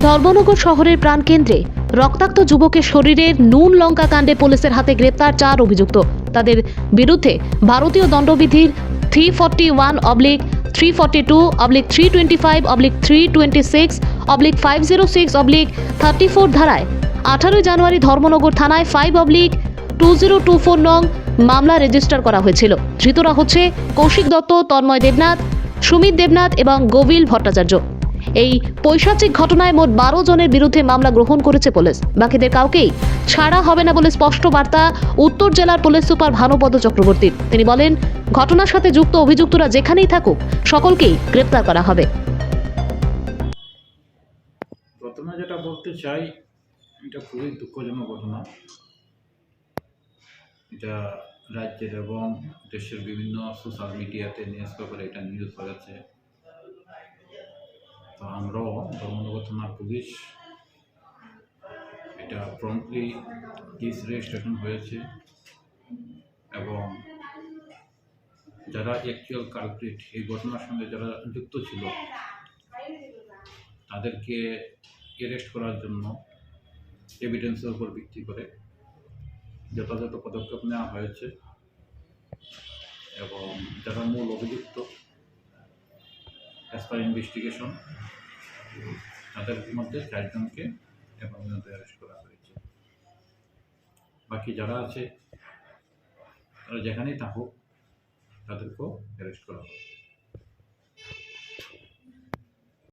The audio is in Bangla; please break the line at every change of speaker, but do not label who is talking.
ধর্মনগর শহরের প্রাণকেন্দ্রে রক্তাক্ত যুবকের শরীরের নুন লঙ্কা কাণ্ডে পুলিশের হাতে গ্রেপ্তার 4 অভিযুক্ত। তাদের বিরুদ্ধে ভারতীয় দণ্ডবিধির 342/342/325/326/506/34 ধারায় 18 জানুয়ারি ধর্মনগর থানায় 5/2024 নং মামলা রেজিস্টার করা হয়েছিল। ধৃতরা হচ্ছে কৌশিক দত্ত, তন্ময় দেবনাথ, সুমিত দেবনাথ এবং গোবিল ভট্টাচার্য। এই পৈশাচিক ঘটনায় মোট 12 জনের বিরুদ্ধে মামলা গ্রহণ করেছে পুলিশ। বাকিদের কাউকেই ছাড়া হবে না বলে স্পষ্ট বার্তা উত্তর জেলার পুলিশ সুপার ভানুপদ চক্রবর্তীর। তিনি বলেন, ঘটনার সাথে যুক্ত অভিযুক্তরা যেখানেই থাকুক সকলকেই গ্রেপ্তার করা হবে।
প্রথমে যেটা বলতে চাই, এটা খুবই দুঃখজনক ঘটনা। এটা রাজ্যের এবং দেশের বিভিন্ন সোশ্যাল মিডিয়াতে নিউজ পেপারে এটা নিউজ হয়েছে। তো আমরাও ধর্মনগর থানার পুলিশ এটা প্রম্পটলি কেস রেজিস্ট্রেশন হয়েছে এবং যারা অ্যাকচুয়াল কালপ্রিট, এই ঘটনার সঙ্গে যারা যুক্ত ছিল তাদেরকে অ্যারেস্ট করার জন্য এভিডেন্সের উপর ভিত্তি করে যথাযথ পদক্ষেপ নেওয়া হয়েছে এবং যারা মূল অভিযুক্ত অ্যাজ পার ইনভেস্টিগেশন তাদের মধ্যে 4 জনকে এখন পর্যন্ত অ্যারেস্ট করা হয়েছে। বাকি যারা আছে তারা যেখানেই থাকুক তাদেরকেও অ্যারেস্ট করা হবে।